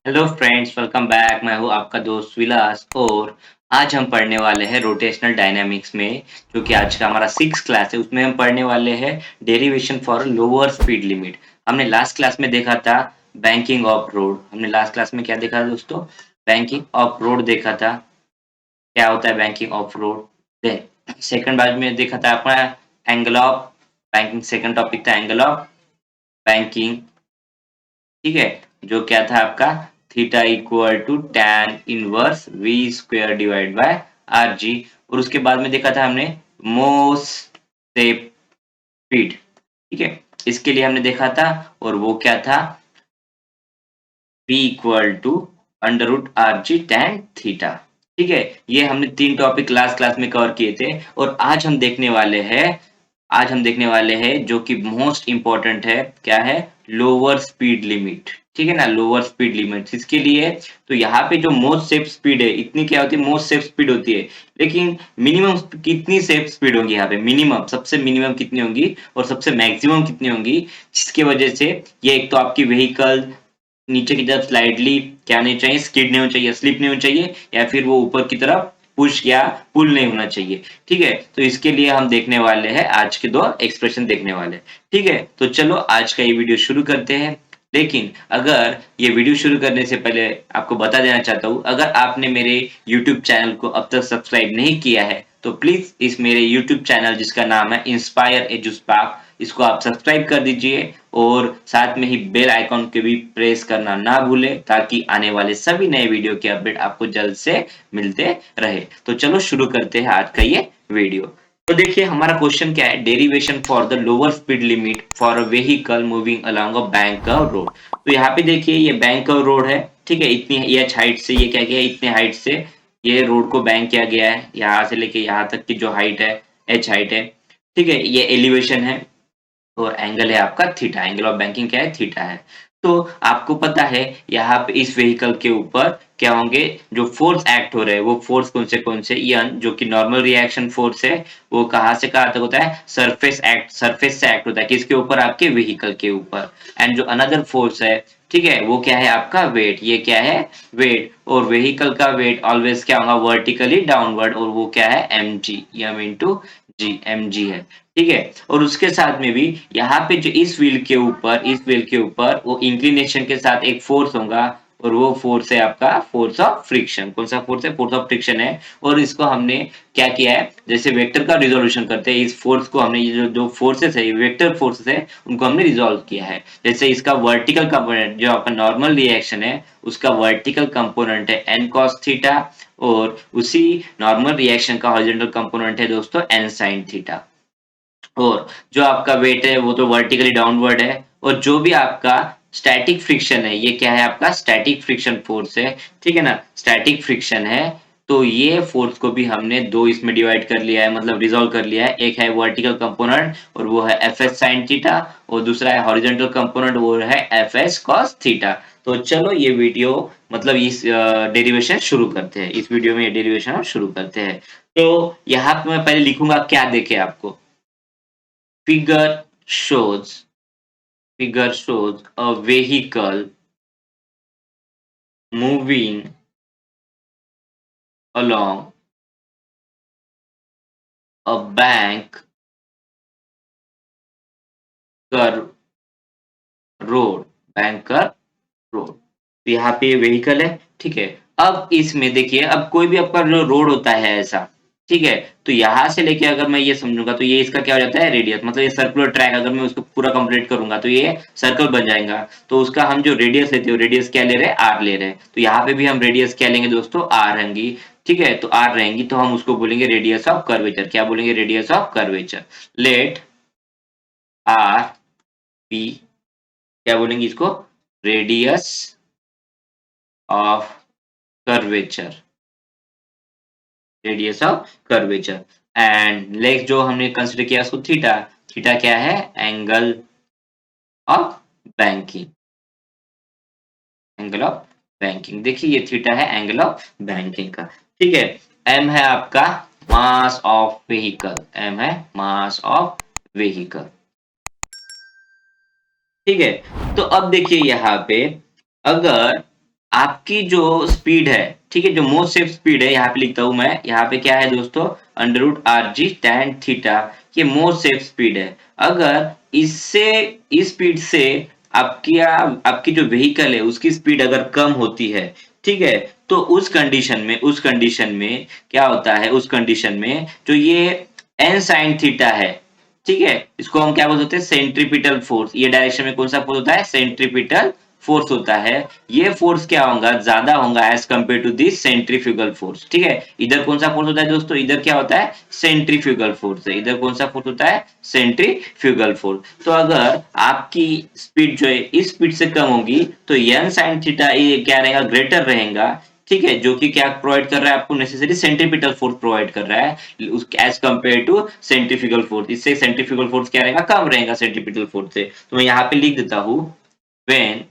Hello friends, welcome back. मैं हूँ आपका दोस्त विलास और आज हम पढ़ने वाले हैं रोटेशनल डायनामिक्स में, जो कि आज का हमारा 6 क्लास है। उसमें हम पढ़ने वाले हैं derivation for lower speed limit. हमने लास्ट क्लास में देखा था बैंकिंग ऑफ रोड। हमने लास्ट क्लास में क्या देखा था दोस्तों? बैंकिंग ऑफ रोड देखा था। क्या होता है banking of road? Then second बार में देखा था अपना angle of banking. Second topic था एंगल ऑफ बैंकिंग। ठीक है, जो क्या था आपका theta equal to tan inverse v square divide by r g. और उसके बाद में देखा था हमने मोस्ट स्पीड। ठीक है, इसके लिए हमने देखा था और वो क्या था P equal to under root r g tan theta. ठीक है, ये हमने तीन टॉपिक लास्ट क्लास में कवर किए थे और आज हम देखने वाले हैं जो कि मोस्ट इम्पोर्टेंट है। क्या है? Lower speed limit. ठीक है ना, लोअर स्पीड लिमिट। इसके लिए तो यहाँ पे जो मोस्ट सेफ स्पीड है, इतनी क्या होती है? मोस्ट सेफ स्पीड होती है। लेकिन मिनिमम कितनी सेफ स्पीड होगी यहाँ पे? मिनिमम, सबसे मिनिमम कितनी होंगी और सबसे मैक्सिमम कितनी होंगी? जिसकी वजह से ये एक तो आपकी व्हीकल नीचे की तरफ स्लाइडली क्या नहीं चाहिए, स्किड नहीं होना चाहिए, स्लिप नहीं होना चाहिए, या फिर वो ऊपर की तरफ पुश या पुल नहीं होना चाहिए। ठीक है, तो इसके लिए हम देखने वाले हैं आज के दो एक्सप्रेशन देखने वाले हैं। ठीक है, तो चलो आज का ये वीडियो शुरू करते हैं। लेकिन अगर ये वीडियो शुरू करने से पहले आपको बता देना चाहता हूँ, अगर आपने मेरे यूट्यूब चैनल को अब तक सब्सक्राइब नहीं किया है तो प्लीज इस मेरे यूट्यूब चैनल जिसका नाम है इंस्पायर एजुस्पार्क, इसको आप सब्सक्राइब कर दीजिए और साथ में ही बेल आइकॉन के भी प्रेस करना ना भूलें, ताकि आने वाले सभी नए वीडियो के अपडेट आपको जल्द से मिलते रहे। तो चलो शुरू करते हैं आज का ये वीडियो। तो देखिए हमारा क्वेश्चन क्या है, derivation for the lower speed limit for a vehicle moving along a bank curve road. तो यहाँ पे देखिए ये बैंक कर्व रोड है। ठीक है, इतनी एच हाइट से ये क्या गया है, इतने हाइट से ये रोड को बैंक किया गया है। यहाँ से लेके यहाँ तक की जो हाइट है, एच हाइट है। ठीक है, ये एलिवेशन है और एंगल है आपका थीटा। एंगल ऑफ बैंकिंग क्या है? थीटा है। तो आपको पता है यहाँ पे इस व्हीकल के ऊपर क्या होंगे? जो फोर्स एक्ट हो रहे हैं वो फोर्स कौन से? यन जो कि नॉर्मल रिएक्शन फोर्स है, वो कहाँ से कहाँ तक होता है? सरफेस एक्ट, सरफेस से एक्ट होता है। किसके ऊपर? आपके व्हीकल के ऊपर। एंड जो अनदर फोर्स है, ठीक है, वो क्या है? आपका वेट। ये क्या है? वेट। और व्हीकल का वेट ऑलवेज क्या होगा? वर्टिकली डाउनवर्ड, और वो क्या है? एम जी, एम इंटू जी, एम जी है। ठीक है, और उसके साथ में भी यहाँ पे जो इस व्हील के ऊपर वो इंक्लिनेशन के साथ एक फोर्स होगा, और वो फोर्स है आपका फोर्स ऑफ फ्रिक्शन। कौन सा फोर्स है? फोर्स ऑफ फ्रिक्शन है। और इसको हमने क्या किया है, जैसे वेक्टर का रिजोल्यूशन करते हैं, इस फोर्स को हमने, ये जो जो फोर्सेस है, वेक्टर फोर्सेस है, उनको हमने रिजोल्व किया है। जैसे इसका वर्टिकल कंपोनेंट जो आपका नॉर्मल रिएक्शन है, उसका वर्टिकल कंपोनेंट है एन कॉस थीटा, और उसी नॉर्मल रिएक्शन का हॉरिजॉन्टल कंपोनेंट है दोस्तों एन साइन थीटा। और जो आपका वेट है वो तो वर्टिकली डाउनवर्ड है, और जो भी आपका स्टैटिक फ्रिक्शन है, ये क्या है? आपका स्टैटिक फ्रिक्शन फोर्स है। ठीक है ना, स्टैटिक फ्रिक्शन है। तो ये फोर्स को भी हमने दो इसमें डिवाइड कर लिया है, मतलब रिजॉल्व कर लिया है। एक है वर्टिकल कंपोनेंट और वो है एफ एस साइन थीटा, और दूसरा है हॉरिजॉन्टल कंपोनेंट, वो है एफ एस कॉस थीटा। तो चलो ये वीडियो, मतलब इस डेरिवेशन शुरू करते हैं। इस वीडियो में ये डेरिवेशन हम शुरू करते हैं। तो यहाँ पे मैं पहले लिखूंगा, क्या देखे आपको? Figure shows figure shows a vehicle moving along a bank curve road, bank curve road. तो यहाँ पे ये व्हीकल है। ठीक है, अब इसमें देखिए, अब कोई भी आपका जो रोड होता है ऐसा, ठीक है, तो यहाँ से लेके अगर मैं ये समझूंगा तो ये इसका क्या हो जाता है? रेडियस। मतलब ये सर्कुलर ट्रैक, अगर मैं उसको पूरा कंप्लीट करूंगा तो ये सर्कल बन जाएगा। तो उसका हम जो रेडियस लेते हो, रेडियस क्या ले रहे हैं? आर ले रहे हैं। तो यहाँ पे भी हम रेडियस क्या लेंगे दोस्तों? आर रहेंगी। ठीक है, तो आर रहेंगी तो हम उसको बोलेंगे रेडियस ऑफ कर्वेचर। क्या बोलेंगे? Radius of curvature. Let r be, क्या बोलेंगे इसको? Radius of curvature, radius of curvature. Angle जो हमने कंसिडर किया उसको थीटा। थीटा क्या है? Angle of banking, angle of banking. देखिए ये थीटा है एंगल ऑफ बैंकिंग का। ठीक है, एम है आपका मास ऑफ व्हीकल, एम है मास ऑफ व्हीकल। ठीक है, तो अब देखिए यहाँ पे, अगर आपकी जो स्पीड है, ठीक है, जो मोस्ट सेफ स्पीड है, यहाँ पे लिखता हूं मैं, यहाँ पे क्या है दोस्तों, under root r g tan theta, ये मोस्ट सेफ स्पीड है। अगर इससे इस स्पीड से आपकी जो व्हीकल है उसकी स्पीड अगर कम होती है, ठीक है, तो उस कंडीशन में क्या होता है, उस कंडीशन में जो ये एन साइन थीटा है, ठीक है, इसको हम क्या बोलते हैं, सेंट्रीपिटल फोर्स, ये डायरेक्शन में कौन सा फोर्स होता है, सेंट्रीपिटल फोर्स होता है। ये फोर्स क्या होगा, ज्यादा होगा as compare to this centrifugal force, ठीक है। इधर कौन सा फोर्स होता है दोस्तों, इधर क्या होता है, सेंट्रीफ्यूगल फोर्स है, इधर कौन सा फोर्स होता है, सेंट्रीफ्यूगल फोर्स। तो अगर आपकी स्पीड जो है इस स्पीड से कम होगी तो एन साइन थीटा ये क्या रहेगा, ग्रेटर रहेगा, ठीक है, जो कि क्या प्रोवाइड कर रहा है आपको, नेसेसरी सेंट्रीपिटल फोर्स प्रोवाइड कर रहा है as compare to centrifugal force. इससे सेंट्रीफ्यूगल फोर्स क्या रहेगा, कम रहेगा सेंट्रीपिटल फोर्स से। तो मैं यहाँ पे लिख देता हूँ, when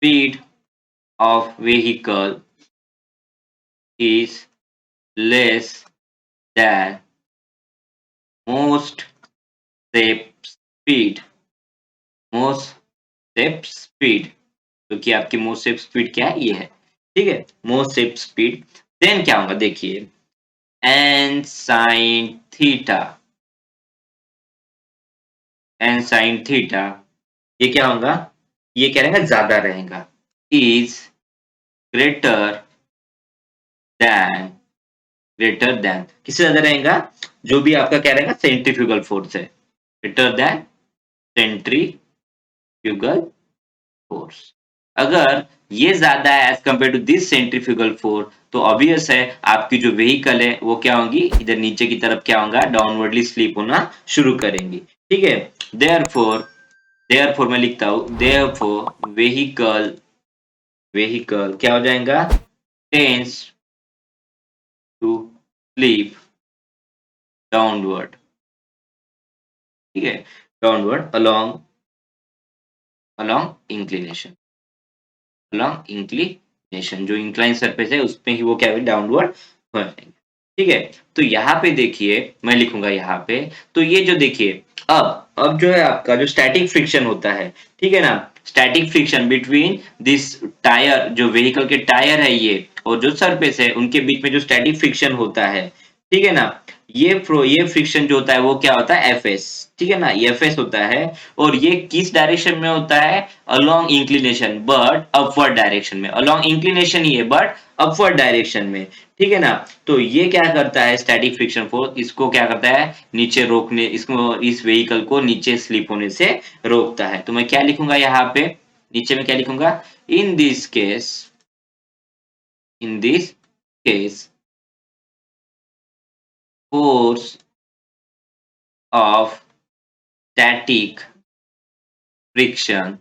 speed of vehicle is less than most safe speed, most safe speed, क्योंकि आपकी मोस्ट सेफ स्पीड क्या है, ये है, ठीक है, मोस्ट सेफ स्पीड। देन क्या होगा देखिए, n sine theta, n sine theta, ये क्या होगा, ये क्या रहेगा, ज्यादा रहेगा, is greater than, greater than किससे ज्यादा रहेगा, जो भी आपका क्या रहेगा, सेंट्रीफ्यूगल फोर्स है, ग्रेटर देन सेंट्रीफ्यूगल फोर्स। अगर ये ज्यादा है as compare to this centrifugal force, तो ऑब्वियस है आपकी जो व्हीकल है वो क्या होगी, इधर नीचे की तरफ क्या होगा, डाउनवर्डली स्लिप होना शुरू करेंगी, ठीक है। देयरफॉर, देयरफॉर मैं लिखता हूं, देयरफॉर व्हीकल, व्हीकल क्या हो जाएगा, टेंस टू स्लीप डाउनवर्ड, ठीक है, downward along, along inclination, along inclination, जो इंक्लाइन सरफेस है उसमें ही वो क्या है, डाउनवर्ड हो जाएंगे, ठीक है। तो यहाँ पे देखिए मैं लिखूंगा यहाँ पे, तो ये जो देखिए, अब जो है आपका जो स्टैटिक फ्रिक्शन होता है, ठीक है ना, static friction between this tyre, जो व्हीकल के टायर है ये और जो सरफेस है उनके बीच में जो स्टैटिक फ्रिक्शन होता है, ठीक है ना, ये फ्रिक्शन जो होता है वो क्या होता है, एफ एस, ठीक है ना, ये एफ एस होता है। और ये किस डायरेक्शन में होता है, along inclination but upward direction में, अलोंग इंक्लिनेशन ही है बट अपवर्ड डायरेक्शन में, ठीक है ना। तो ये क्या करता है, स्टैटिक फ्रिक्शन फोर्स इसको क्या करता है, नीचे रोकने, इसको इस व्हीकल को नीचे स्लिप होने से रोकता है। तो मैं क्या लिखूंगा यहाँ पे, नीचे में क्या लिखूंगा, in this case, in this case force of static friction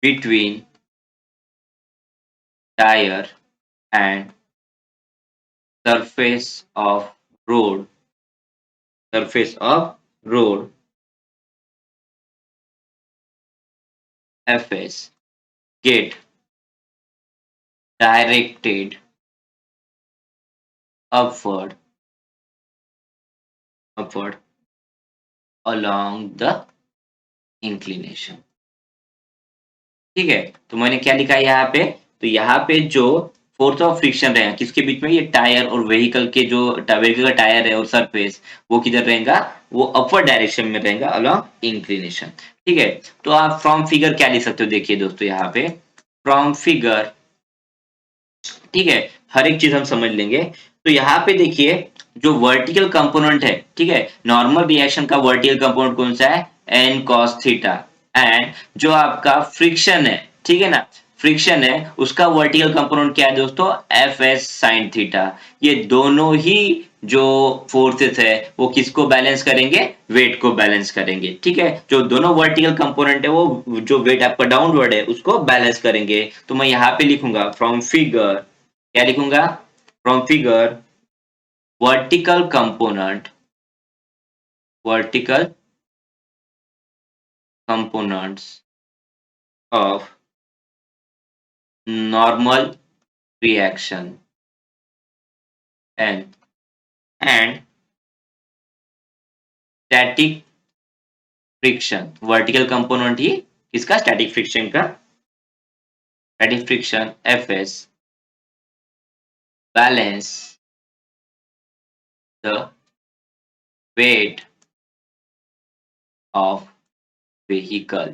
between tyre and surface of road, surface of road, fs, get directed upward, upward along the inclination, ठीक है। तो मैंने क्या लिखा है यहाँ पे, तो यहाँ पे जो फोर्स ऑफ फ्रिक्शन रहेगा किसके बीच में, ये टायर और व्हीकल के जो व्हीकल का टायर है और सरफेस, वो किधर रहेगा, वो अपवर्ड डायरेक्शन में रहेगा अलोंग इंक्लिनेशन, ठीक है। तो आप फ्रॉम फिगर क्या लिख सकते हो, देखिए दोस्तों यहाँ पे, फ्रॉम फिगर, ठीक है, हर एक चीज हम समझ लेंगे। तो यहाँ पे देखिए जो वर्टिकल कंपोनेंट है, ठीक है, नॉर्मल रिएक्शन का वर्टिकल कंपोनेंट कौन सा है, एन कॉस थीटा, एंड जो आपका फ्रिक्शन है, ठीक है ना, फ्रिक्शन है उसका वर्टिकल कंपोनेंट क्या है दोस्तों, एफ एस साइन थीटा। ये दोनों ही जो फोर्सेस है वो किसको बैलेंस करेंगे, वेट को बैलेंस करेंगे, ठीक है। जो दोनों वर्टिकल कंपोनेंट है वो जो वेट आपका डाउनवर्ड है उसको बैलेंस करेंगे। तो मैं यहाँ पे लिखूंगा फ्रॉम फिगर, क्या लिखूंगा, from figure vertical component, vertical components of normal reaction and static friction, vertical component ही किसका? स्टैटिक फ्रिक्शन का। Static friction Fs balance the weight of vehicle.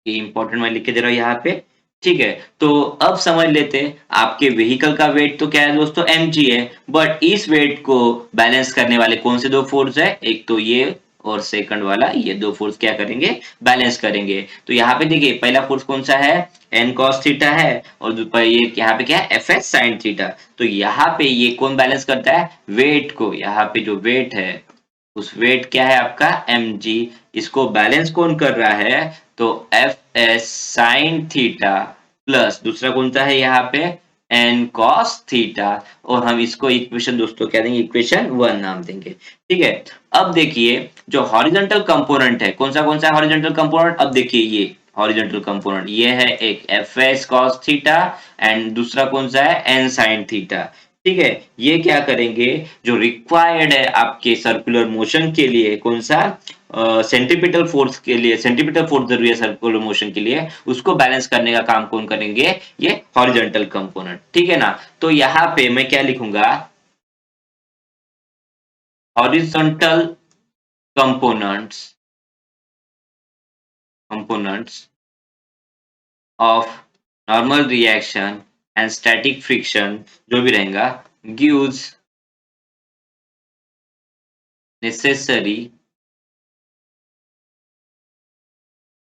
ये इंपॉर्टेंट मैं लिख के दे रहा हूँ यहाँ पे। ठीक है, तो अब समझ लेते हैं आपके व्हीकल का वेट तो क्या है दोस्तों? mg है, बट इस वेट को बैलेंस करने वाले कौन से दो फोर्स है? एक तो ये और सेकंड वाला, ये दो फोर्स क्या करेंगे? बैलेंस करेंगे। तो यहाँ पे देखिए पहला फोर्स कौन सा है? n cos थीटा है, और ये यहाँ पे क्या है? fs sin theta. तो यहाँ पे ये कौन बैलेंस करता है? वेट को। यहाँ पे जो वेट है उस वेट क्या है आपका? mg। इसको बैलेंस कौन कर रहा है? तो fs sin थीटा प्लस दूसरा कौन सा है यहाँ पे? n cos theta. और हम इसको इक्वेशन दोस्तों क्या देंगे? इक्वेशन 1 नाम देंगे। ठीक है, अब देखिए जो हॉरिजॉन्टल कंपोनेंट है, कौन सा हॉरिजॉन्टल कंपोनेंट? अब देखिए ये हॉरिजॉन्टल कंपोनेंट ये है एक fs cos थीटा एंड दूसरा कौन सा है? n sin theta. ठीक है, ये क्या करेंगे? जो रिक्वायर्ड है आपके सर्कुलर मोशन के लिए, कौन सा? सेंट्रीपिटल फोर्स के लिए, सेंट्रीपिटल फोर्स जरूरी है सर्कुलर मोशन के लिए, उसको बैलेंस करने का काम कौन करेंगे? ये हॉरिजॉन्टल कंपोनेंट। ठीक है ना? तो यहाँ पे मैं क्या लिखूंगा? Horizontal components of normal reaction and static friction जो भी रहेगा गिव्स नेसेसरी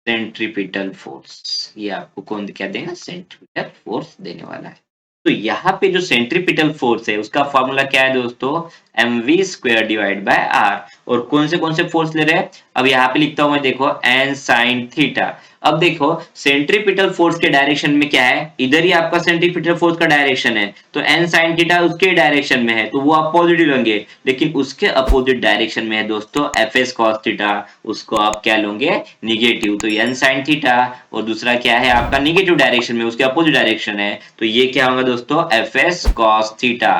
सेंट्रीपिटल फोर्स। ये आपको कौन क्या देगा? सेंट्रीपिटल फोर्स देने वाला है। तो यहाँ पे जो सेंट्रीपिटल फोर्स है उसका फॉर्मूला क्या है दोस्तों? mv square divide by r. और कौन से फोर्स ले रहे हैं? अब यहाँ पे लिखता हूं मैं, देखो n sin थीटा। अब देखो सेंट्रीपिटल फोर्स के डायरेक्शन में क्या है? इधर ही आपका सेंट्रीपिटल फोर्स का डायरेक्शन है, तो n sin थीटा उसके डायरेक्शन में है तो वो आप पॉजिटिव लेंगे। लेकिन उसके अपोजिट डायरेक्शन में है दोस्तों fs cos थीटा, उसको आप क्या लोगे? निगेटिव। तो n sin थीटा और दूसरा क्या है आपका? निगेटिव डायरेक्शन में, उसके अपोजिट डायरेक्शन है, तो ये क्या होगा दोस्तों? fs cos theta.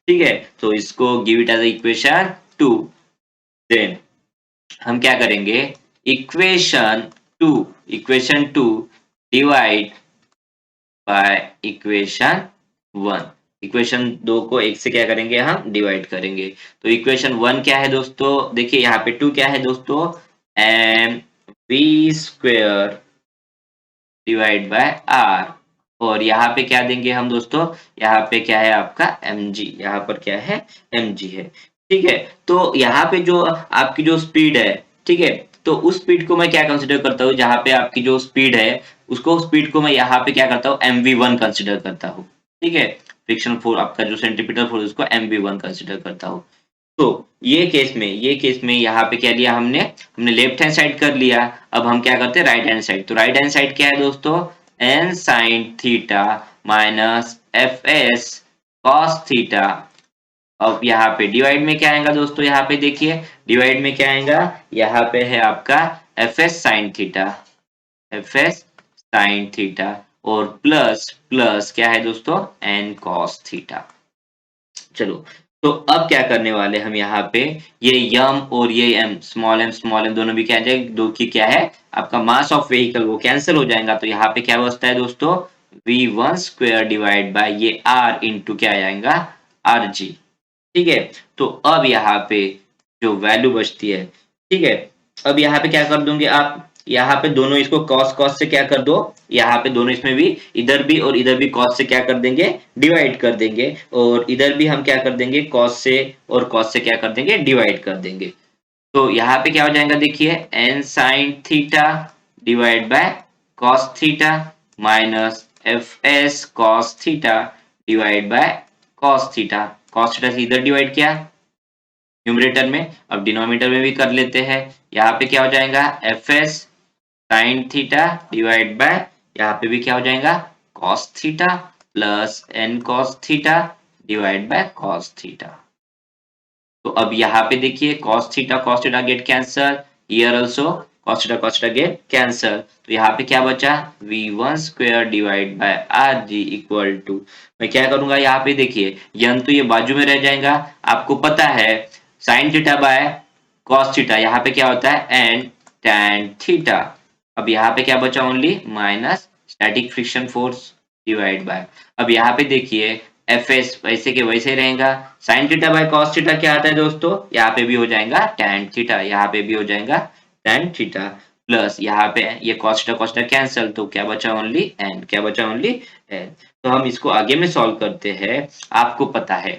ठीक है, तो इसको give it as equation 2। Then हम क्या करेंगे? Equation 2 divide by equation 1। Equation 2 को 1 से क्या करेंगे? हम डिवाइड करेंगे। तो इक्वेशन 1 क्या है दोस्तों? देखिए यहाँ पे 2 क्या है दोस्तों? M v square divide by r. और यहाँ पे क्या देंगे हम दोस्तों? यहाँ पे क्या है आपका? mg। यहाँ पर क्या है? mg है। ठीक है, तो यहाँ पे जो आपकी जो स्पीड है, ठीक है, तो उस स्पीड को मैं क्या कंसिडर करता हूँ? जहाँ पे आपकी जो स्पीड है उसको, स्पीड को मैं यहाँ पे क्या करता हूँ? mv1 कंसिडर करता हूँ। ठीक है, फ्रिक्शन फोर्स आपका जो सेंट्रीपिटल फोर्स उसको mv1 कंसिडर करता हूँ। तो ये केस में यहाँ पे क्या लिया हमने लेफ्ट हैंड साइड कर लिया। अब हम क्या करते हैं? Right hand side. तो राइट हैंड साइड क्या है दोस्तों? n sin theta minus fs cos theta. अब यहाँ पे डिवाइड में क्या आएगा दोस्तों? यहाँ पे देखिए डिवाइड में क्या आएगा? यहाँ पे है आपका fs sin theta, fs sin theta, और प्लस प्लस क्या है दोस्तों? n cos theta. चलो, तो अब क्या करने वाले हम यहाँ पे? ये यम और ये एम, स्मॉल एम दोनों भी क्या आ जाएगा? दो की क्या है आपका? मास ऑफ व्हीकल, वो कैंसिल हो जाएगा। तो यहाँ पे क्या बचता है दोस्तों? v1 स्क्वायर डिवाइड बाय ये r इंटू क्या आ जाएगा? rg। ठीक है, तो अब यहाँ पे जो वैल्यू बचती है, ठीक है, अब यहाँ पे क्या कर दोगे आप? यहाँ पे दोनों इसको कॉस कॉस से क्या कर दो? यहाँ पे दोनों इसमें भी, इधर भी और इधर भी कॉस से क्या कर देंगे? डिवाइड कर देंगे। और इधर भी हम क्या कर देंगे? कॉस से और कॉस से क्या कर देंगे? डिवाइड कर देंगे। तो यहाँ पे क्या हो जाएगा? देखिए n sin theta divide bye cos theta minus fs cos theta divide bye cos theta. Cos theta से इधर डिवाइड किया न्यूमरेटर में, अब डिनोमिनेटर में भी कर लेते हैं। यहाँ पे क्या हो जाएगा? fs sin theta divide by, यहाँ पे भी क्या हो जाएगा? cos theta plus n cos theta divide by cos theta. तो अब यहाँ पे देखिए cos theta get cancel, here also cos theta get cancel. तो यहाँ पे क्या बचा? v1 square divide by rg equal to, मैं क्या करूंगा? यहाँ पे देखिए यन तो ये बाजू में रह जाएगा। आपको पता है sin theta by cos theta यहाँ पे क्या होता है? n tan theta. अब यहाँ पे क्या बचा only minus static friction force divide bye, अब यहाँ पे देखिए एफ एस वैसे के वैसे रहेगा, sign theta by cos theta क्या आता है दोस्तों, यहाँ पे भी हो जाएगा टैन थीटा, यहाँ पे भी हो जाएगा टैन थीटा, प्लस यहाँ पे ये कॉस थीटा कैंसल, तो क्या बचा ओनली एन, क्या बचा ओनली एन। तो हम इसको आगे में सॉल्व करते हैं, आपको पता है,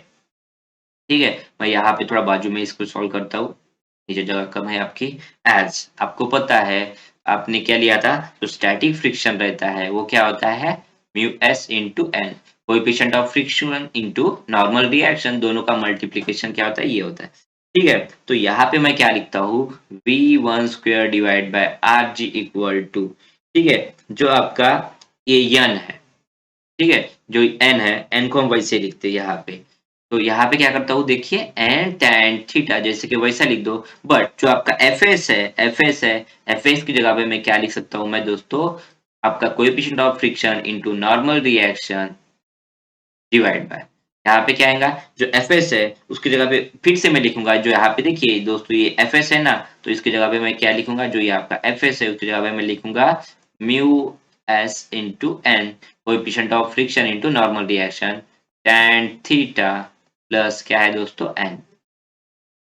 ठीक है। मैं यहाँ पे थोड़ा बाजू में इसको सॉल्व करता हूँ, नीचे जगह कम है आपकी। एज आपको पता है, आपने क्या लिया था, जो स्टैटिक फ्रिक्शन रहता है वो क्या होता है, mu s into n, coefficient of friction into normal reaction, दोनों का मल्टीप्लीकेशन क्या होता है, ये होता है, ठीक है। तो यहाँ पे मैं क्या लिखता हूँ, V1 square divide by r g equal to, ठीक है, जो आपका ये यन है, ठीक है, जो एन है, एन को हम वैसे लिखते हैं यहाँ पे। तो यहाँ पे क्या करता हूँ देखिए, एन टैन थीटा जैसे कि वैसा लिख दो, बट जो आपका एफ एस है, एफ एस की जगह पे मैं क्या लिख सकता हूँ मैं दोस्तों, आपका coefficient of friction into normal reaction divide by, यहाँ पे क्या आएगा, जो एफ एस है उसकी जगह पे फिर से मैं लिखूंगा, जो यहाँ पे देखिए दोस्तों ये एफ एस है ना, तो इसकी जगह पे मैं क्या लिखूंगा, जो ये आपका एफ एस है उसकी जगह पे मैं लिखूंगा mu s into n, coefficient of friction into normal reaction tan theta plus क्या है दोस्तों एन।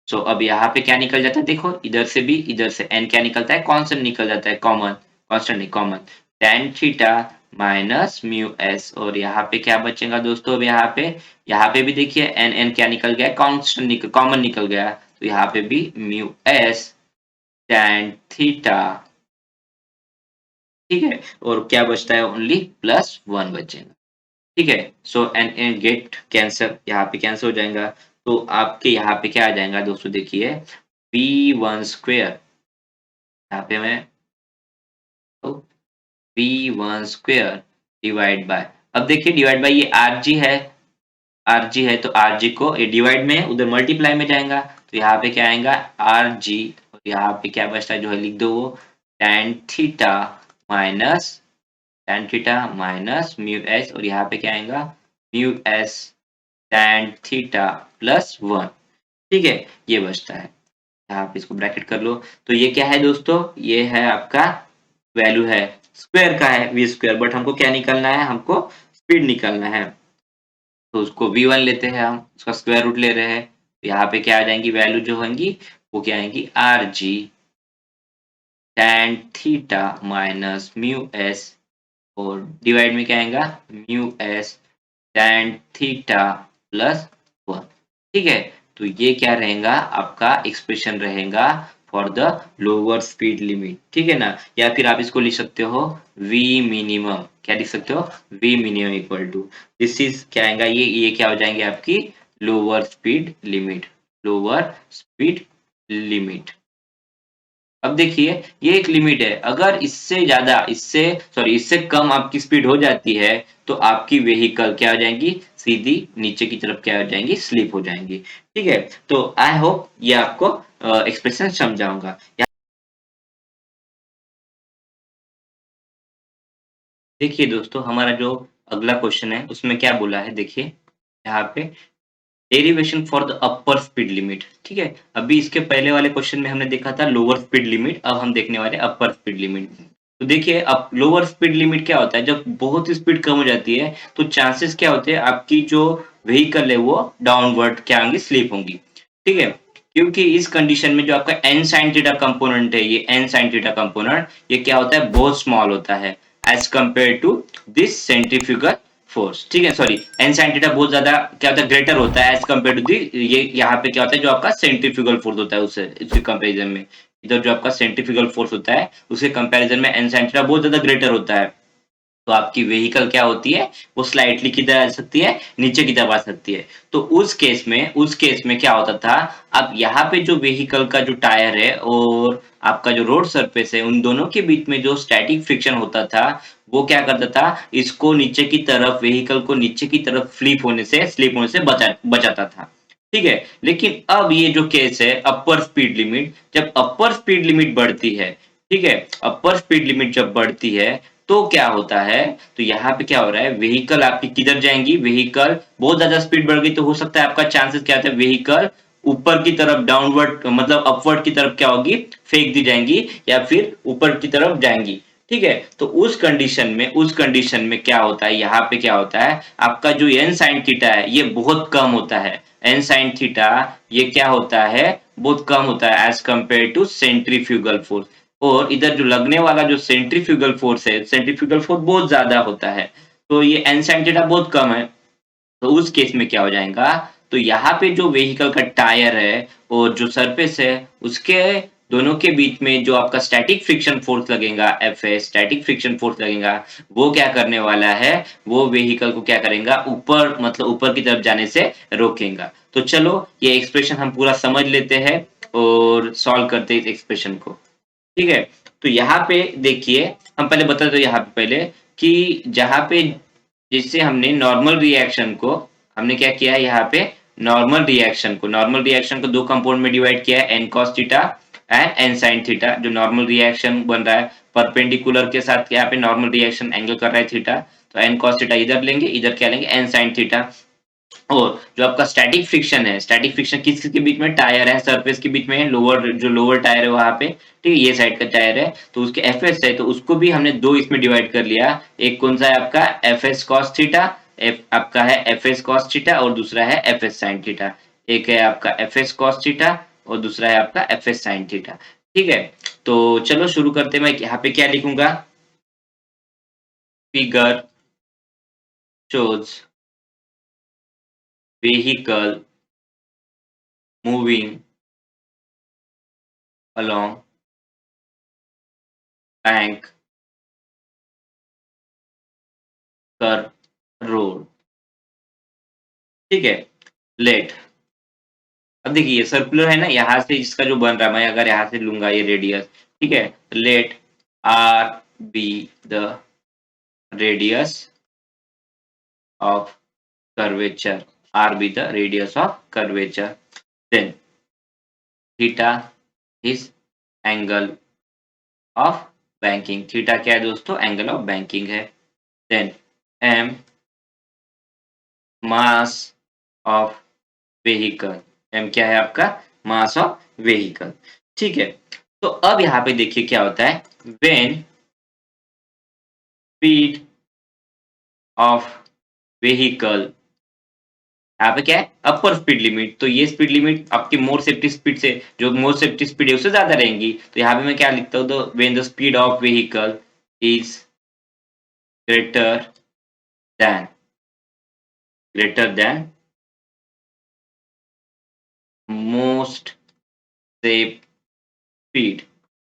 सो अब यहाँ पे क्या निकल जाता है, देखो इधर से भी इधर से एन क्या निकलता है, कांस्टेंट निकल जाता है, कॉमन, कांस्टेंट नहीं common, tan theta minus mu S, और यहाँ पे क्या बचेगा दोस्तों, अब यहाँ पे भी देखिए एन एन क्या निकल गया, कांस्टेंट निकल, कॉमन निकल गया, तो यहाँ पे भी म्यू एस टैन थीटा, ठीक है, और क्या बचता है ओनली प्लस वन बचेगा, ठीक है। सो एन एन गेट कैंसर, यहाँ पे कैंसर हो जाएगा, तो आपके यहाँ पे क्या आ जाएगा दोस्तों, देखिए V1 स्क्वायर, यहाँ पे मैं तो V1 स्क्वायर डिवाइड बाय, अब देखिए डिवाइड बाय ये RG है, RG है तो RG को ये डिवाइड में उधर मल्टीप्लाई में जाएगा, तो यहाँ पे क्या आएगा RG, और यहाँ पे क्या बचता है जो है लिख दो वो tan theta minus mu S, और यहाँ पे क्या आएगा mu s tan theta plus one, ठीक है, ये बचता है, यहाँ पे इसको ब्रैकेट कर लो, तो ये क्या है दोस्तों, ये है आपका वैल्यू है स्क्वायर का है V स्क्वायर, बट हमको क्या निकलना है, हमको स्पीड निकलना है, तो उसको V1 लेते हैं हम, उसका स्क्वायर रूट ले रहे हैं, तो यहाँ पे क्या आ जाएंगी वैल्यू जो होंगी, वो क्या आएंगी RG tan theta minus mu S, और डिवाइड में क्या आएगा mu s tan theta plus one, ठीक है। तो ये क्या रहेगा, आपका एक्सप्रेशन रहेगा for the lower speed limit, ठीक है ना, या फिर आप इसको लिख सकते हो V मिनिमम, क्या लिख सकते हो V minimum equal to this is क्या आएगा, ये क्या हो जाएंगे आपकी lower speed limit, lower speed limit. अब देखिए ये एक लिमिट है, अगर इससे ज्यादा, इससे कम आपकी स्पीड हो जाती है, तो आपकी व्हीकल क्या हो जाएंगी, सीधी नीचे की तरफ क्या हो जाएंगी, स्लिप हो जाएंगी, ठीक है। तो आई होप ये आपको एक्सप्रेशन समझाऊंगा। देखिए दोस्तों, हमारा जो अगला क्वेश्चन है उसमें क्या बोला है, देखिए यहाँ पे derivation for the upper speed limit, ठीक है। अभी इसके पहले वाले क्वेश्चन में हमने देखा था लोअर स्पीड लिमिट, अब हम देखने वाले अपर स्पीड लिमिट। तो देखिए अब लोअर स्पीड लिमिट क्या होता है, जब बहुत स्पीड कम हो जाती है तो चांसेस क्या होते हैं, आपकी जो व्हीकल है वो डाउनवर्ड क्या होंगी, स्लिप होंगी, ठीक है। क्योंकि इस कंडीशन में जो आपका एन साइन थीटा कंपोनेंट है, ये एन साइन थीटा कंपोनेंट ये क्या होता है, बहुत स्मॉल होता है as compare to this centrifugal force, ठीक है, सॉरी एन साइन थीटा बहुत ज्यादा क्या होता है, ग्रेटर होता है एज कंपेयर टू दी, ये यहाँ पे क्या होता है, जो आपका सेंट्रीफ्यूगल फोर्स होता है उसके कंपेरिजन में, इधर जो आपका सेंट्रीफ्यूगल फोर्स होता है उसके कंपैरिजन में एन साइन थीटा बहुत ज्यादा ग्रेटर होता है, तो आपकी व्हीकल क्या होती है, वो स्लाइटली किधर आ सकती है, नीचे की तरफ आ सकती है। तो उस केस में क्या होता था, अब यहाँ पे जो व्हीकल का जो टायर है और आपका जो रोड सरफेस है, उन दोनों के बीच में जो स्टैटिक फ्रिक्शन होता था, वो क्या करता था, इसको नीचे की तरफ, व्हीकल को नीचे की तरफ स्लिप होने से बचाता था, ठीक है। लेकिन अब ये जो केस है अपर स्पीड लिमिट, जब अपर स्पीड लिमिट बढ़ती है, ठीक है, अपर स्पीड लिमिट जब बढ़ती है तो क्या होता है, तो यहाँ पे क्या हो रहा है, व्हीकल आपकी किधर जाएंगी, व्हीकल बहुत ज्यादा स्पीड बढ़ गई तो हो सकता है आपका चांसेस क्या होता है, व्हीकल ऊपर की तरफ डाउनवर्ड मतलब अपवर्ड की तरफ क्या होगी, फेंक दी जाएंगी या फिर ऊपर की तरफ जाएंगी। ठीक है, तो उस कंडीशन में क्या होता है, यहाँ पे क्या होता है, आपका जो एन साइन थीटा है ये बहुत कम होता है। एन साइन थीटा ये क्या होता है, बहुत कम होता है as compare to centrifugal force. और इधर जो लगने वाला जो सेंट्रीफ्यूगल फोर्स है, सेंट्रीफ्यूगल फोर्स बहुत ज्यादा होता है। तो ये एन साइन थीटा बहुत कम है। तो उस केस में क्या हो जाएगा, तो यहाँ पे जो व्हीकल का टायर है और जो सरफेस है उसके दोनों के बीच में जो आपका स्टैटिक फ्रिक्शन फोर्स लगेगा, एफएस स्टैटिक फ्रिक्शन फोर्स लगेगा, वो क्या करने वाला है, वो व्हीकल को क्या करेगा, ऊपर मतलब ऊपर की तरफ जाने से रोकेगा। तो चलो ये एक्सप्रेशन हम पूरा समझ लेते हैं और सॉल्व करते हैं इस एक्सप्रेशन को। ठीक है, तो यहाँ पे देखिए, हम पहले बता दो यहाँ पे पहले कि जहाँ पे जिससे हमने क्या किया है यहाँ पे, नॉर्मल रिएक्शन को दो कंपाउंड में डिवाइड किया है, n cos theta and n sine theta. जो नॉर्मल रिएक्शन बन रहा है परपेंडिकुलर के साथ, यहाँ पे नॉर्मल रिएक्शन एंगल कर रहा है थीटा, तो एन कॉस थीटा इधर लेंगे, इधर क्या लेंगे, एन साइन थीटा। और जो आपका स्टैटिक फ्रिक्शन है, स्टैटिक फ्रिक्शन किस के बीच में, टायर है, सरफेस के बीच में है, लोअर टायर है वहां पे, ठीक है, ये साइड का टायर है, तो उसके एफएस है, तो उसको भी हमने दो इसमें डिवाइड कर लिया। एक कौन सा है आपका, एफएस कॉस थीटा, आपका है एफएस कॉस थीटा, और दूसरा है एफएस साइन थीटा। एक है आपका एफएस कॉस थीटा और दूसरा है आपका एफएस साइन थीटा। ठीक है, तो चलो शुरू करते हैं। मैं यहाँ पे क्या लिखूंगा, figure shows vehicle moving along bank curve road। ठीक है, लेट, अब देखिए ये सर्कुलर है ना, यहाँ से इसका जो बन रहा है, मैं अगर यहाँ से लूंगा ये रेडियस, ठीक है, let r be the radius of curvature, r be the radius of curvature, then theta is angle of banking, theta क्या है दोस्तों, एंगल ऑफ बैंकिंग है। Then m mass of vehicle, m क्या है आपका, मास ऑफ व्हीकल। ठीक है, तो अब यहाँ पे देखिए क्या होता है, व्हेन स्पीड ऑफ व्हीकल, यहाँ पे क्या है, अपर स्पीड लिमिट, तो ये स्पीड लिमिट आपकी मोर सेफ्टी स्पीड से, जो मोर सेफ्टी स्पीड है उससे ज्यादा रहेंगी। तो यहाँ पे मैं क्या लिखता हूँ, तो when the speed of vehicle is greater than greater then most safe speed,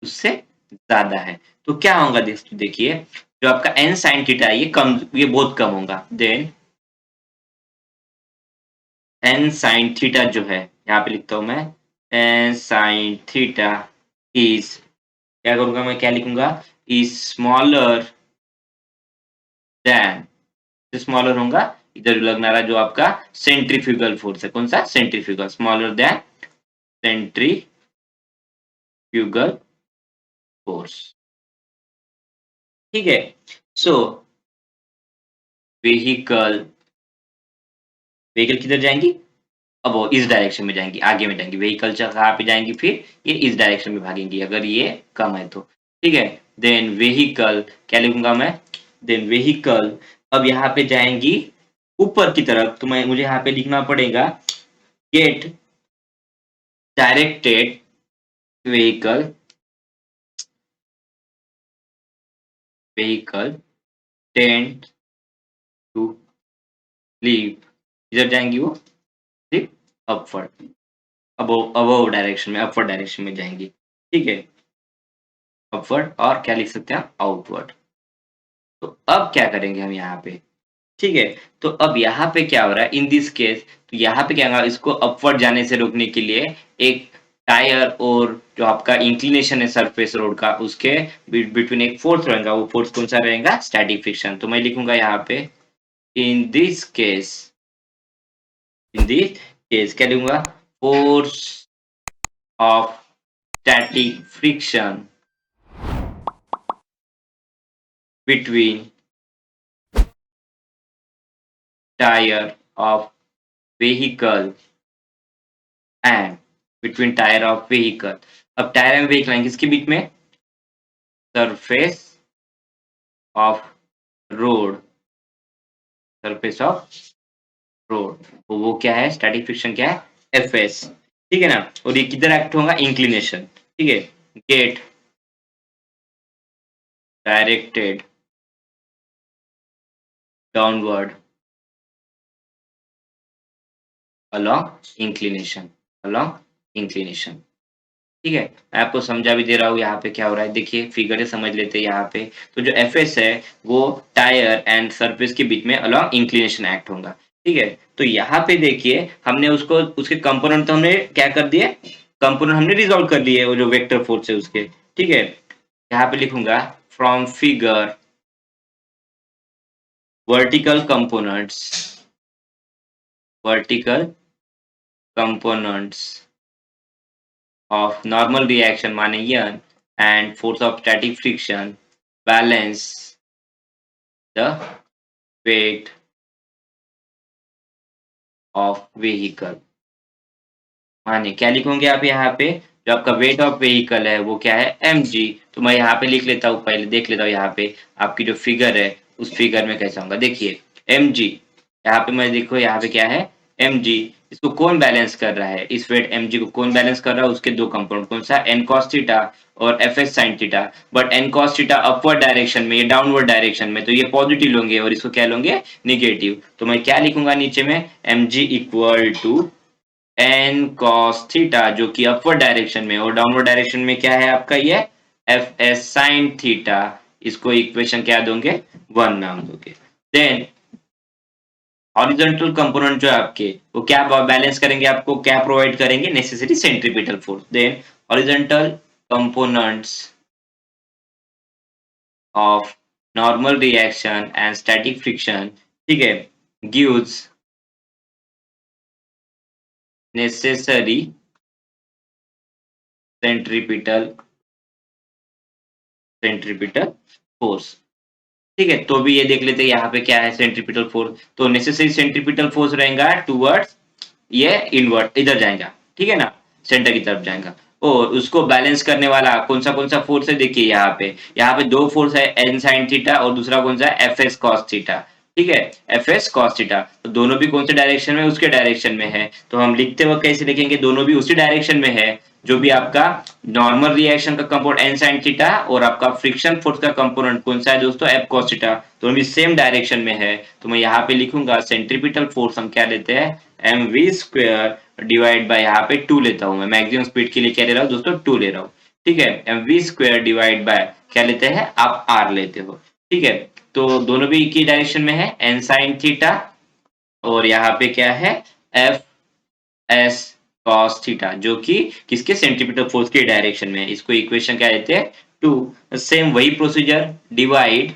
उससे ज्यादा है, तो क्या होगा, देखिए जो आपका एन साइन थीटा है ये बहुत कम होगा। देन एन साइन थीटा जो है, यहाँ पे लिखता हूं मैं, एन साइन थीटा इज, क्या करूंगा मैं, क्या लिखूंगा, इज स्मॉलर देन, स्मॉलर होगा इधर लगना रहा जो आपका सेंट्रीफ्यूगल फोर्स है, कौन सा, centrifugal, smaller than centrifugal force. ठीक है, सो व्हीकल व्हीकल किधर जाएंगी, अब वो इस डायरेक्शन में जाएंगी, आगे में जाएंगी, व्हीकल कहाँ पे जाएंगी, फिर ये इस डायरेक्शन में भागेंगी अगर ये कम है तो। ठीक है, देन व्हीकल क्या लिखूंगा मैं, देन व्हीकल अब यहाँ पे जाएंगी ऊपर की तरफ, तो मैं मुझे यहाँ पे लिखना पड़ेगा, get directed vehicle vehicle tend to leave, इधर जाएंगी वो सिर्फ अपवर्ड, अबव डायरेक्शन में, अपवर्ड डायरेक्शन में जाएंगी। ठीक है, अपवर्ड, और क्या लिख सकते हैं, आउटवर्ड। तो अब क्या करेंगे हम यहाँ पे, ठीक है, तो अब यहाँ पे क्या हो रहा है, इन दिस केस, तो यहाँ पे क्या होगा, इसको अपवर्ड जाने से रोकने के लिए एक टायर और जो आपका इंक्लिनेशन है सरफेस रोड का, उसके बिटवीन एक फोर्स रहेगा, वो फोर्स कौन सा रहेगा, स्टैटिक फ्रिक्शन। तो मैं लिखूंगा यहाँ पे, in this case, in this case क्या लिखूंगा, force of static friction between tire of vehicle and between tyre of vehicle. अब टायर एंड व्हीकल किसके बीच में? Surface of road, surface of road. तो वो क्या है? स्टैटिक फ्रिक्शन क्या है? एफएस। ठीक है ना? और ये किधर एक्ट होगा? इंक्लिनेशन। ठीक है, get directed downward along inclination, along inclination। ठीक है, मैं आपको समझा भी दे रहा हूँ यहाँ पे क्या हो रहा है। देखिए फिगर से समझ लेते हैं यहाँ पे। तो जो एफएस है वो टायर एंड सरफेस के बीच में अलॉन्ग इंक्लिनेशन एक्ट होगा। ठीक है, तो यहाँ पे देखिए हमने उसको उसके कंपोनेंट तो हमने क्या कर दिए? कंपोनेंट हमने रिजॉल्व कर लिए वो जो वेक्टर फोर्स है उसके। ठीक है, यहाँ पे लिखूंगा from figure vertical components, vertical components of normal reaction माने N and force of static friction balance the weight of vehicle। माने क्या लिखोगे आप यहाँ पे? जो आपका वेट ऑफ व्हीकल है वो क्या है? mg। तो मैं यहाँ पे लिख लेता हूँ, पहले देख लेता हूँ यहाँ पे आपकी जो फिगर है उस फिगर में कैसा होगा। देखिए mg, यहाँ पे मैं देखो यहाँ पे क्या है? mg। इसको कौन बैलेंस कर रहा है? इस वेट mg को कौन बैलेंस कर रहा है? उसके दो कंपोनेंट कौन सा? n cos थीटा और fs sin theta. But n cos theta upward direction में, ये डाउनवर्ड डायरेक्शन में, तो ये पॉजिटिव लोगे और इसको क्या लोगे? निगेटिव। तो मैं क्या लिखूंगा नीचे में? mg equal to n cos theta जो कि अपवर्ड डायरेक्शन में, और डाउनवर्ड डायरेक्शन में क्या है आपका? ये एफ एस साइन थीटा। इसको इक्वेशन क्या दोगे? 1 नाम दोगे। देन हॉरिजॉन्टल कंपोनेंट जो है आपके वो क्या बैलेंस करेंगे? आपको क्या प्रोवाइड करेंगे? Necessary centripetal force. Then horizontal components of normal reaction and static friction, ठीक है, gives necessary centripetal centripetal force. ठीक है, तो भी ये देख लेते हैं यहाँ पे क्या है सेंट्रीपिटल फोर्स। तो नेसेसरी सेंट्रीपिटल फोर्स रहेगा टुवर्ड्स ये इनवर्ट, इधर जाएगा। ठीक है ना? सेंटर की तरफ जाएगा। और उसको बैलेंस करने वाला कौन सा फोर्स है? देखिए यहाँ पे दो फोर्स है, एन साइन थीटा और दूसरा कौन सा है? F s cos theta. ठीक है, एफ एस कॉस थीटा। तो दोनों भी कौन से डायरेक्शन में? उसके डायरेक्शन में है। तो हम लिखते वक्त कैसे लिखेंगे? दोनों भी उसी डायरेक्शन में है। जो भी आपका नॉर्मल रिएक्शन का कंपोनेंट एन साइन थीटा और आपका फ्रिक्शन फोर्स का कंपोनेंट कौन सा है दोस्तों? F cos theta. दोनों भी सेम डायरेक्शन में है। तो मैं यहाँ पे लिखूंगा सेंट्रीपिटल फोर्स हम क्या लेते हैं? M v square divide by यहाँ पे 2 लेता हूँ मैं। मैक्सिमम स्पीड के लिए क्या ले रहा हूँ दोस्तों? 2 ले रहा हूँ। ठीक है, m v square divide by क्या लेते हैं आप? आर लेते हो। ठीक है, तो दोनों भी एक ही डायरेक्शन में है, एन साइन थीटा और यहाँ पे क्या है? एफ एस कॉस थीटा, जो कि किसके? सेंट्रीपिटल फोर्स के डायरेक्शन में है। इसको इक्वेशन क्या देते हैं? 2। सेम वही procedure, divide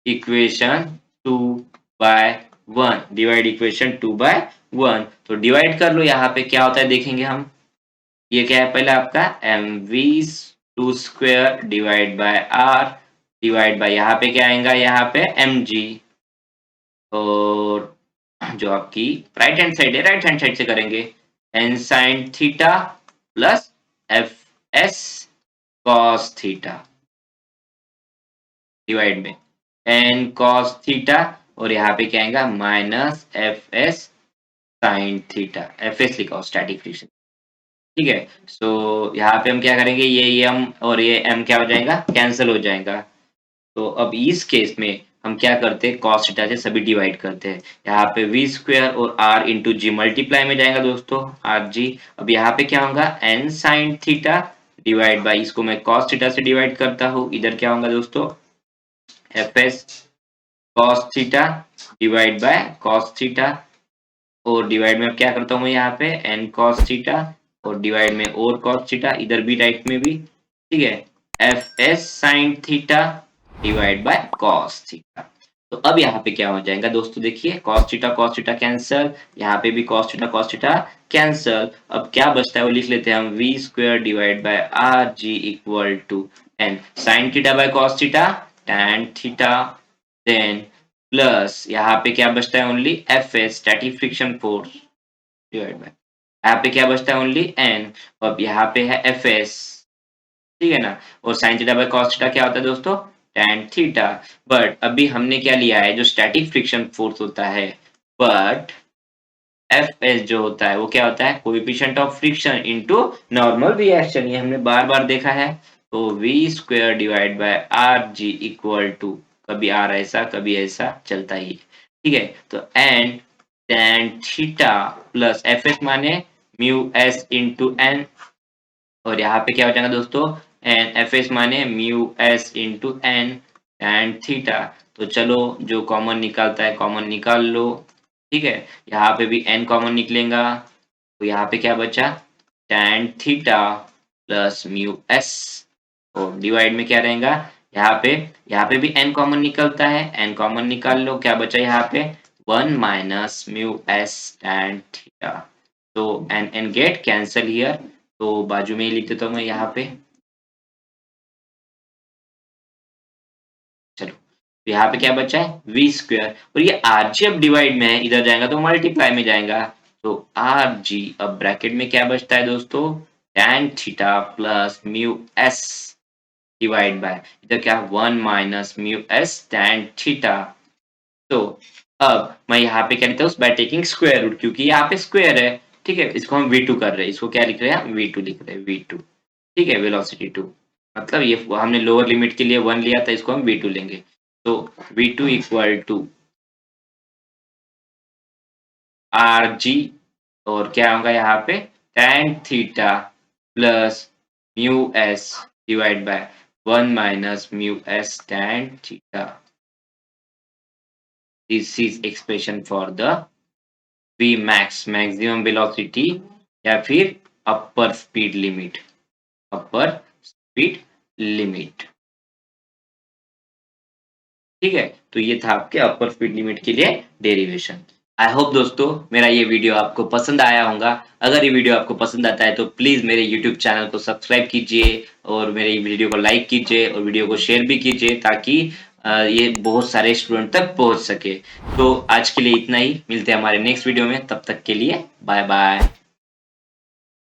equation 2 by 1, divide equation 2 by 1। तो डिवाइड कर लो, यहाँ पे क्या होता है देखेंगे हम। ये क्या है? पहले आपका m v 2 square divide by r divide by यहाँ पे क्या आएगा? यहाँ पे एम जी। और जो आपकी राइट हैंड साइड है, राइट हैंड साइड से करेंगे n sine theta plus f s cos theta divide में एन कॉस थीटा और यहाँ पे क्या आएगा? Minus f s sine theta. F s लिखा हो स्टैटिक फ्रिक्शन। ठीक है, सो यहाँ पे हम क्या करेंगे? ये एम और ये एम क्या हो जाएगा? कैंसिल हो जाएगा। तो अब इस केस में हम क्या करते हैं? कॉस थीटा से सभी डिवाइड करते हैं। यहाँ पे वी स्क्वायर और आर इंटू जी मल्टीप्लाई में जाएगा दोस्तों, आर जी। अब यहाँ पे क्या होगा? N sine theta divide by, इसको मैं कॉस थीटा से डिवाइड करता हूँ, इधर क्या होगा दोस्तों? F s cos theta divide bye cos theta और डिवाइड में अब क्या करता हूँ मैं? यहाँ पे एन कॉस थीटा और डिवाइड में और कॉस थीटा, इधर भी राइट में भी। ठीक है, F s sine theta divide bye cos theta. तो अब यहाँ पे क्या हो जाएगा दोस्तों? देखिए कॉस थीटा कैंसल, यहाँ पे भी कॉस थीटा कैंसल। अब क्या बचता है वो लिख लेते हैं हम, v square divide by r g equal to n sine theta by cos theta tan theta. Then plus यहाँ पे क्या बचता है? Only f s static friction force divide by यहाँ पे क्या बचता है ओनली n, अब यहाँ पे है fs, ठीक है ना। और sin theta by cos theta क्या होता है दोस्तों, tan थीटा। बट अभी हमने क्या लिया है, जो स्टैटिक फ्रिक्शन फोर्स होता है, बट Fs जो होता है वो क्या होता है, coefficient of friction into normal reaction, ये हमने बार-बार देखा है। तो v square divide by rg equal to, कभी r ऐसा कभी ऐसा चलता ही है, ठीक है। तो n tan theta plus Fs माने म्यू s इनटू n, और यहाँ पे क्या हो जाएगा दोस्तों, एन एफ एस माने mu s into n and theta. तो चलो जो कॉमन निकालता है कॉमन निकाल लो, ठीक है। यहाँ पे भी एन कॉमन निकलेगा, तो यहाँ पे क्या बचा, tan theta plus mu S, और डिवाइड में क्या रहेगा, यहाँ पे भी एन कॉमन निकलता है, एन कॉमन निकाल लो, क्या बचा यहाँ पे, 1 minus mu s tan theta. तो N N get cancel here, तो बाजू में ही लिख देता हूँ मैं यहाँ पे। चलो, तो यहाँ पे क्या बचा है, वी स्क्वायर, और ये आर जी अब डिवाइड में है, इधर जाएगा तो मल्टीप्लाई में जाएगा। तो आर जी अब ब्रैकेट में क्या बचता है दोस्तों, tan theta plus mu S divide by, इधर क्या, 1 minus mu s tan theta. तो अब मैं यहाँ पे क्या लिखता हूँ, बाय टेकिंग स्क्वायर रूट, क्योंकि यहाँ पे स्क्वायर है, ठीक है। इसको हम v2 कर रहे हैं, इसको क्या लिख रहे हैं, v2 लिख रहे हैं, v2, ठीक है, वेलोसिटी 2, मतलब ये हमने लोअर लिमिट के लिए 1 लिया था, इसको हम v2 लेंगे। तो v2 equal to are g, और क्या होगा यहाँ पे, tan theta plus mu S divide by 1 minus mu s tan theta. This is expression for the v max, maximum velocity, या फिर अपर स्पीड लिमिट, अपर स्पीड लिमिट, ठीक है। तो ये था आपके अपर स्पीड लिमिट के लिए डेरिवेशन। आई होप दोस्तों मेरा ये वीडियो आपको पसंद आया होगा। अगर ये वीडियो आपको पसंद आता है तो प्लीज मेरे यूट्यूब चैनल को सब्सक्राइब कीजिए, और मेरे वीडियो को लाइक कीजिए, और वीडियो को शेयर भी कीजिए, ताकि ये बहुत सारे स्टूडेंट तक पहुंच सके। तो आज के लिए इतना ही, मिलते हैं हमारे नेक्स्ट वीडियो में, तब तक के लिए बाय बाय।